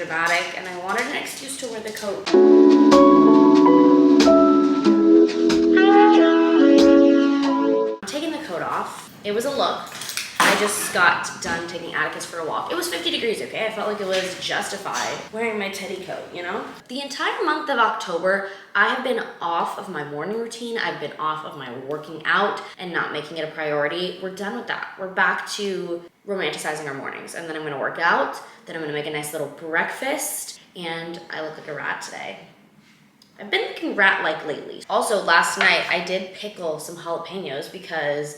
dramatic and I wanted an excuse to wear the coat. I'm taking the coat off. It was a look. I just got done taking Atticus for a walk. It was 50 degrees, okay? I felt like it was justified wearing my teddy coat, you know? The entire month of October, I have been off of my morning routine. I've been off of my working out and not making it a priority. We're done with that. We're back to romanticizing our mornings. And then I'm gonna work out, then I'm gonna make a nice little breakfast, and I look like a rat today. I've been looking rat-like lately. Also, last night, I did pickle some jalapenos because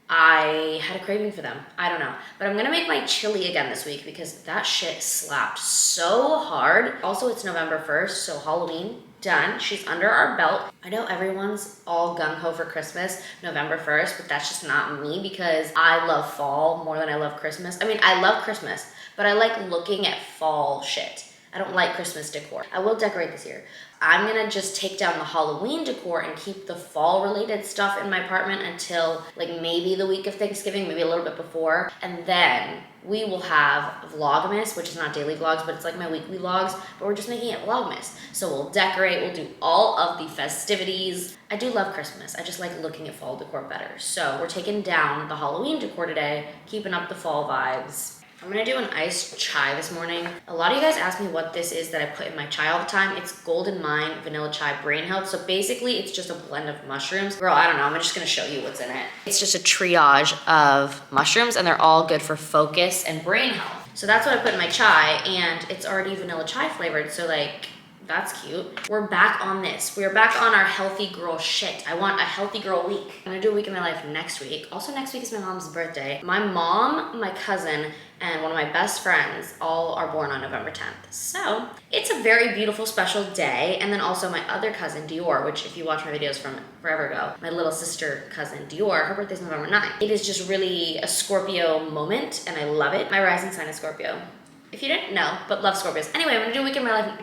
I had a craving for them. I don't know. But I'm gonna make my chili again this week because that shit slapped so hard. Also, it's November 1st, so Halloween, done. She's under our belt. I know everyone's all gung-ho for Christmas, November 1st, but that's just not me because I love fall more than I love Christmas. I mean, I love Christmas, but I like looking at fall shit. I don't like Christmas decor. I will decorate this year. I'm gonna just take down the Halloween decor and keep the fall related stuff in my apartment until like maybe the week of Thanksgiving, maybe a little bit before. And then we will have Vlogmas, which is not daily vlogs, but it's like my weekly vlogs, but we're just making it Vlogmas. So we'll decorate, we'll do all of the festivities. I do love Christmas. I just like looking at fall decor better. So we're taking down the Halloween decor today, keeping up the fall vibes. I'm gonna do an iced chai this morning. A lot of you guys ask me what this is that I put in my chai all the time. It's Golden Mind Vanilla Chai Brain Health. So basically it's just a blend of mushrooms. Girl, I don't know, I'm just gonna show you what's in it. It's just a triage of mushrooms and they're all good for focus and brain health. So that's what I put in my chai and it's already vanilla chai flavored. So like, that's cute. We're back on this. We're back on our healthy girl shit. I want a healthy girl week. I'm gonna do a week in my life next week. Also next week is my mom's birthday. My mom, my cousin, and one of my best friends all are born on November 10th. So it's a very beautiful, special day. And then also my other cousin, Dior, which if you watch my videos from forever ago, my little sister cousin, Dior, her birthday's November 9th. It is just really a Scorpio moment and I love it. My rising sign is Scorpio. If you didn't know, but love Scorpios. Anyway, I'm gonna do a week in my life.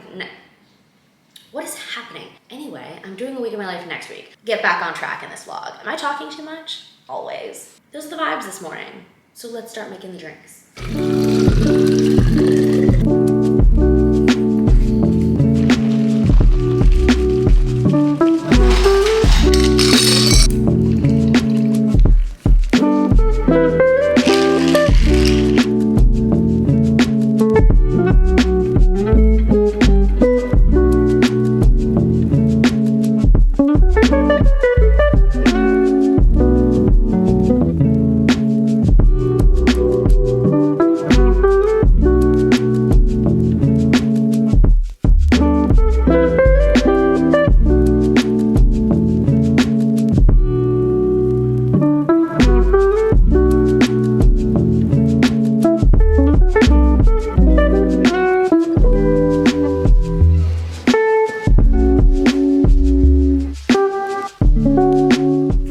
What is happening? Anyway, I'm doing a week of my life next week. Get back on track in this vlog. Am I talking too much? Always. Those are the vibes this morning. So let's start making the drinks.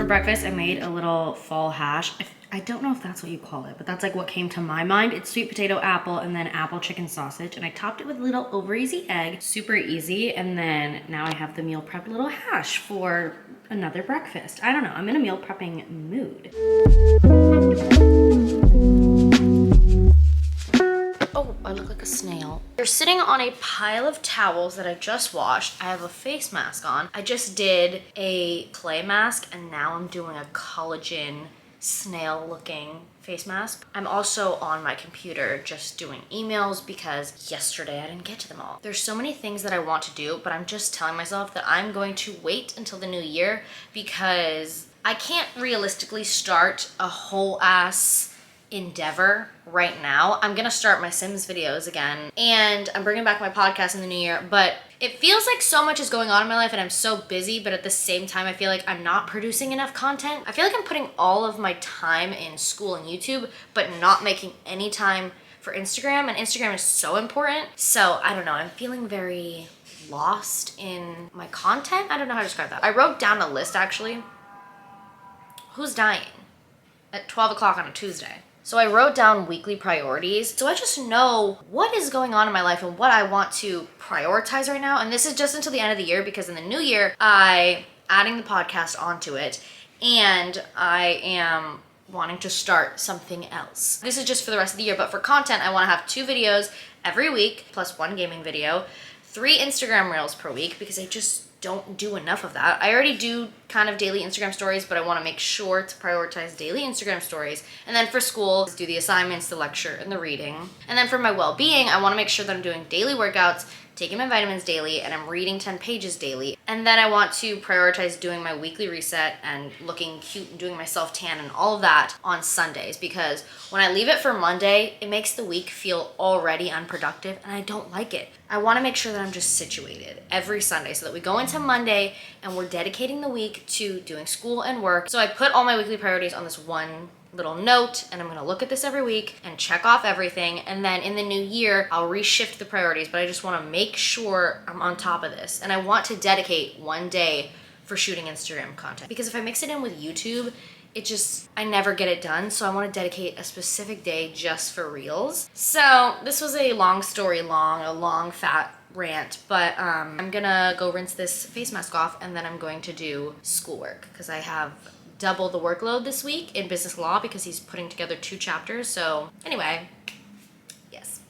Breakfast, I made a little fall hash. I don't know if that's what you call it, but that's like what came to my mind. It's sweet potato, apple, and then apple chicken sausage. And I topped it with a little over easy egg, super easy. And then now I have the meal prepped little hash for another breakfast. I don't know, I'm in a meal prepping mood. Oh, I look like a snail. You're sitting on a pile of towels that I just washed. I have a face mask on. I just did a clay mask and now I'm doing a collagen snail looking face mask. I'm also on my computer just doing emails because yesterday I didn't get to them all. There's so many things that I want to do, but I'm just telling myself that I'm going to wait until the new year because I can't realistically start a whole ass endeavor right now. I'm gonna start my Sims videos again and I'm bringing back my podcast in the new year, but it feels like so much is going on in my life and I'm so busy, but at the same time I feel like I'm not producing enough content. I feel like I'm putting all of my time in school and YouTube, but not making any time for Instagram, and Instagram is so important. So I don't know, I'm feeling very lost in my content. I don't know how to describe that. I wrote down a list actually. Who's dying at 12 o'clock on a Tuesday? So I wrote down weekly priorities. So I just know what is going on in my life and what I want to prioritize right now. And this is just until the end of the year because in the new year, I adding the podcast onto it and I am wanting to start something else. This is just for the rest of the year, but for content, I want to have 2 videos every week, plus 1 gaming video, 3 Instagram reels per week, because I just don't do enough of that. I already do kind of daily Instagram stories, but I want to make sure to prioritize daily Instagram stories. And then for school, do the assignments, the lecture, and the reading. And then for my well-being, I want to make sure that I'm doing daily workouts, taking my vitamins daily, and I'm reading 10 pages daily. And then I want to prioritize doing my weekly reset and looking cute and doing my self-tan and all of that on Sundays, because when I leave it for Monday, it makes the week feel already unproductive, and I don't like it. I want to make sure that I'm just situated every Sunday so that we go into Monday and we're dedicating the week to doing school and work. So I put all my weekly priorities on this one little note, and I'm gonna look at this every week and check off everything, and then in the new year I'll reshift the priorities, but I just want to make sure I'm on top of this. And I want to dedicate 1 day for shooting Instagram content, because if I mix it in with YouTube, I never get it done. So I want to dedicate a specific day just for reels. So this was a long story, a long fat rant, but I'm gonna go rinse this face mask off, and then I'm going to do schoolwork, because I have double the workload this week in business law, because he's putting together 2 chapters. So anyway, yes.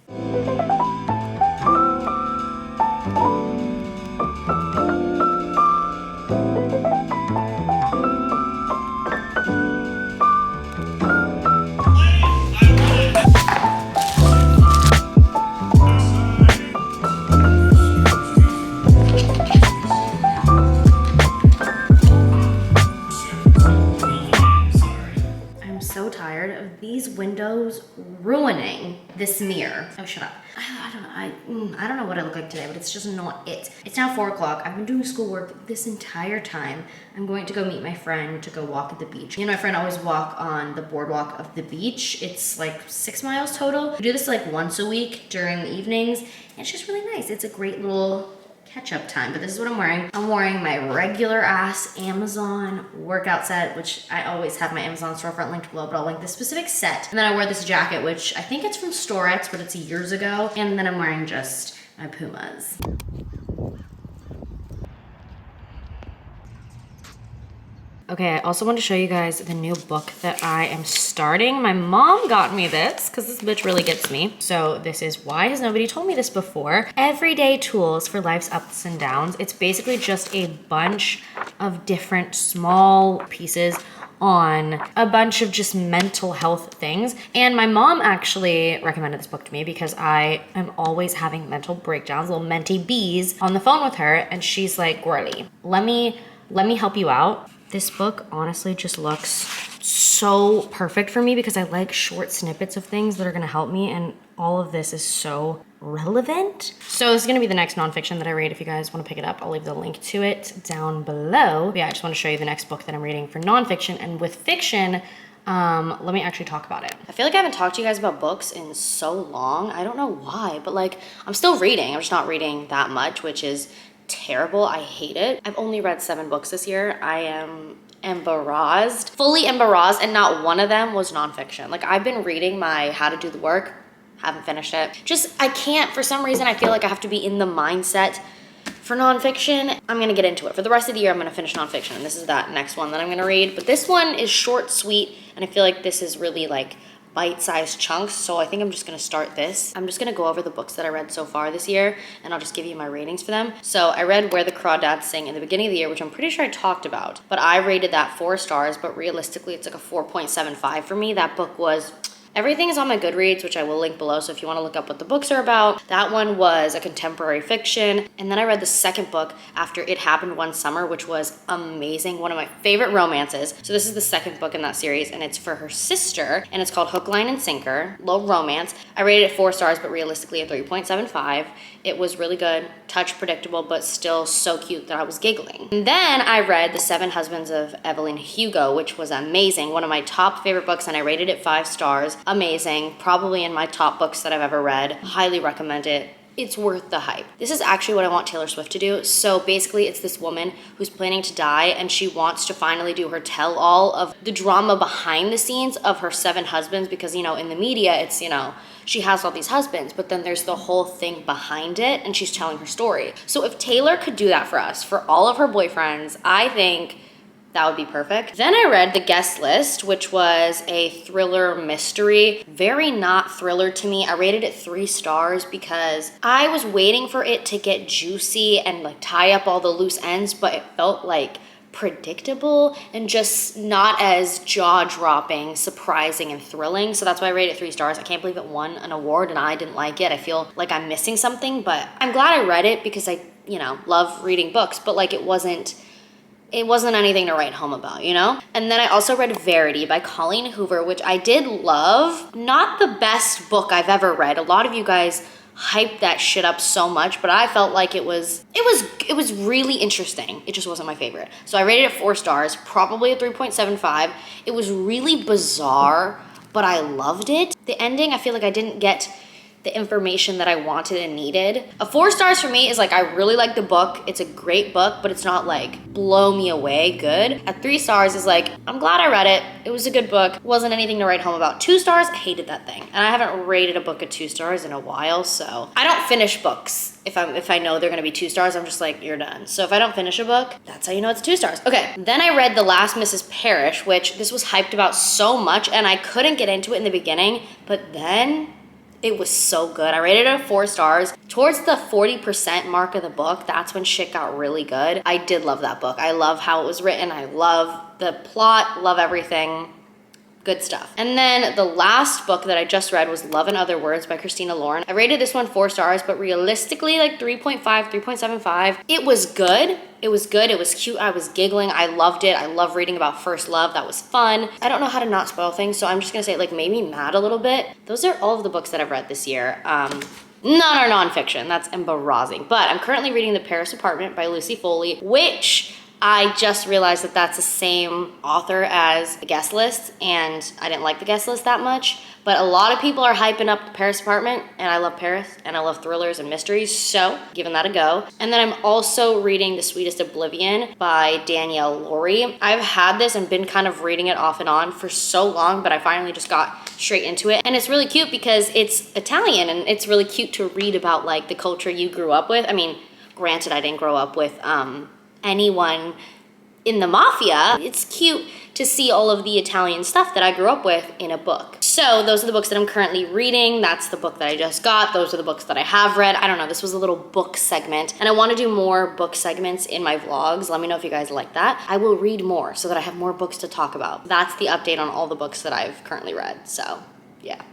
These windows ruining this mirror. Oh, shut up. I don't know what I look like today, but it's just not it. It's now 4 o'clock. I've been doing schoolwork this entire time. I'm going to go meet my friend to go walk at the beach. Me and my friend always walk on the boardwalk of the beach. It's like 6 miles total. We do this like once a week during the evenings, and it's just really nice. It's a great little catch-up time. But this is what I'm wearing. I'm wearing my regular ass Amazon workout set, which I always have my Amazon storefront linked below, but I'll link this specific set. And then I wear this jacket, which I think it's from Storex, but it's years ago. And then I'm wearing just my Pumas. Okay, I also want to show you guys the new book that I am starting. My mom got me this because this bitch really gets me. So this is Why Has Nobody Told Me This Before? Everyday Tools for Life's Ups and Downs. It's basically just a bunch of different small pieces on a bunch of just mental health things. And my mom actually recommended this book to me because I am always having mental breakdowns, little mentee bees on the phone with her. And she's like, Gorley, let me help you out. This book honestly just looks so perfect for me because I like short snippets of things that are gonna help me, and all of this is so relevant. So this is gonna be the next nonfiction that I read. If you guys wanna pick it up, I'll leave the link to it down below. But yeah, I just wanna show you the next book that I'm reading for nonfiction. And with fiction, let me actually talk about it. I feel like I haven't talked to you guys about books in so long. I don't know why, but like I'm still reading. I'm just not reading that much, which is terrible. I hate it. I've only read 7 books this year. I am embarrassed, fully embarrassed, and not one of them was nonfiction. Like I've been reading my How to Do the Work, haven't finished it. I can't, for some reason, I feel like I have to be in the mindset for nonfiction. I'm gonna get into it. For the rest of the year, I'm gonna finish nonfiction, and this is that next one that I'm gonna read. But this one is short, sweet, and I feel like this is really like bite-sized chunks, so I think I'm just gonna start this. I'm just gonna go over the books that I read so far this year, and I'll just give you my ratings for them. So I read Where the Crawdads Sing in the beginning of the year, which I'm pretty sure I talked about, but I rated that 4 stars, but realistically it's like a 4.75 for me. That book was Everything is on my Goodreads, which I will link below, so if you want to look up what the books are about. That one was a contemporary fiction. And then I read the second book after It Happened One Summer, which was amazing. One of my favorite romances. So this is the second book in that series, and it's for her sister, and it's called Hook, Line, and Sinker. Low romance. I rated it 4 stars, but realistically a 3.75. It was really good, touch predictable, but still so cute that I was giggling. And then I read The 7 Husbands of Evelyn Hugo, which was amazing. One of my top favorite books, and I rated it 5 stars. Amazing, probably in my top books that I've ever read. Highly recommend it. It's worth the hype. This is actually what I want Taylor Swift to do. So basically it's this woman who's planning to die, and she wants to finally do her tell-all of the drama behind the scenes of her 7 husbands, because, you know, in the media, it's, you know, she has all these husbands, but then there's the whole thing behind it, and she's telling her story. So if Taylor could do that for us, for all of her boyfriends, I think that would be perfect. Then I read The Guest List, which was a thriller mystery. Very not thriller to me. I rated it 3 stars because I was waiting for it to get juicy and like tie up all the loose ends, but it felt like predictable and just not as jaw-dropping, surprising, and thrilling. So that's why I rated it 3 stars. I can't believe it won an award and I didn't like it. I feel like I'm missing something, but I'm glad I read it because I, you know, love reading books, but like it wasn't anything to write home about, you know? And then I also read Verity by Colleen Hoover, which I did love. Not the best book I've ever read. A lot of you guys hyped that shit up so much, but I felt like it was really interesting. It just wasn't my favorite. So I rated it 4 stars, probably a 3.75. It was really bizarre, but I loved it. The ending, I feel like I didn't get the information that I wanted and needed. A 4 stars for me is like, I really like the book. It's a great book, but it's not like blow me away good. At 3 stars is like, I'm glad I read it. It was a good book. Wasn't anything to write home about. 2 stars, I hated that thing. And I haven't rated a book at 2 stars in a while, so. I don't finish books. If I know they're gonna be 2 stars, I'm just like, you're done. So if I don't finish a book, that's how you know it's 2 stars. Okay, then I read The Last Mrs. Parrish, which this was hyped about so much and I couldn't get into it in the beginning, but then it was so good. I rated it 4 stars. Towards the 40% mark of the book, that's when shit got really good. I did love that book. I love how it was written. I love the plot, love everything. Good stuff. And then the last book that I just read was Love and Other Words by Christina Lauren. I rated this one 4 stars, but realistically like 3.5, 3.75. It was good. It was good. It was cute. I was giggling. I loved it. I love reading about first love. That was fun. I don't know how to not spoil things, so I'm just gonna say it like made me mad a little bit. Those are all of the books that I've read this year. None are nonfiction. That's embarrassing. But I'm currently reading The Paris Apartment by Lucy Foley, which I just realized that that's the same author as The Guest List, and I didn't like The Guest List that much, but a lot of people are hyping up The Paris Apartment, and I love Paris, and I love thrillers and mysteries, so giving that a go. And then I'm also reading The Sweetest Oblivion by Danielle Laurie. I've had this and been kind of reading it off and on for so long, but I finally just got straight into it. And it's really cute because it's Italian, and it's really cute to read about like the culture you grew up with. I mean, granted, I didn't grow up with anyone in the mafia. It's cute to see all of the Italian stuff that I grew up with in a book. So those are the books that I'm currently reading. That's the book that I just got. Those are the books that I have read. I don't know, this was a little book segment, and I want to do more book segments in my vlogs. Let me know if you guys like that. I will read more so that I have more books to talk about. That's the update on all the books that I've currently read, so yeah.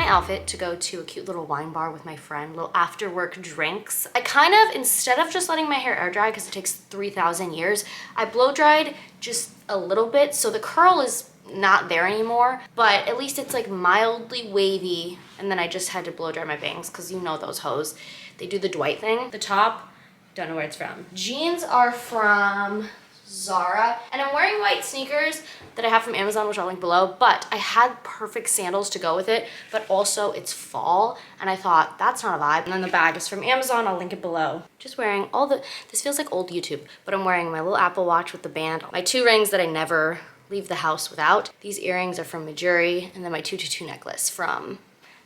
Outfit to go to a cute little wine bar with my friend, little after work drinks. I kind of, instead of just letting my hair air dry because it takes 3,000 years, I blow dried just a little bit, so the curl is not there anymore, but at least it's like mildly wavy. And then I just had to blow dry my bangs because you know those hoes, they do the Dwight thing. The top, don't know where it's from. Jeans are from Zara, and I'm wearing white sneakers that I have from Amazon, which I'll link below, but I had perfect sandals to go with it, but also it's fall, and I thought that's not a vibe. And then the bag is from Amazon, I'll link it below. Just wearing all the, this feels like old YouTube, but I'm wearing my little Apple Watch with the band, my 2 rings that I never leave the house without. These earrings are from Majuri, and then my 222 necklace from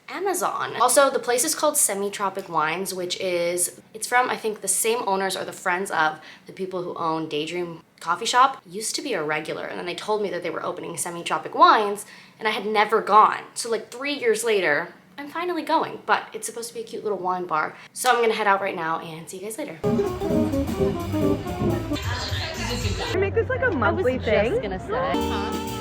Amazon. Also, the place is called Semi-Tropic Wines, which is, it's from, I think, the same owners or the friends of the people who own Daydream Coffee Shop. Used to be a regular, and then they told me that they were opening Semi-Tropic Wines, and I had never gone. So like 3 years later, I'm finally going, but it's supposed to be a cute little wine bar. So I'm gonna head out right now and see you guys later. Make this like a monthly thing. I was just gonna say.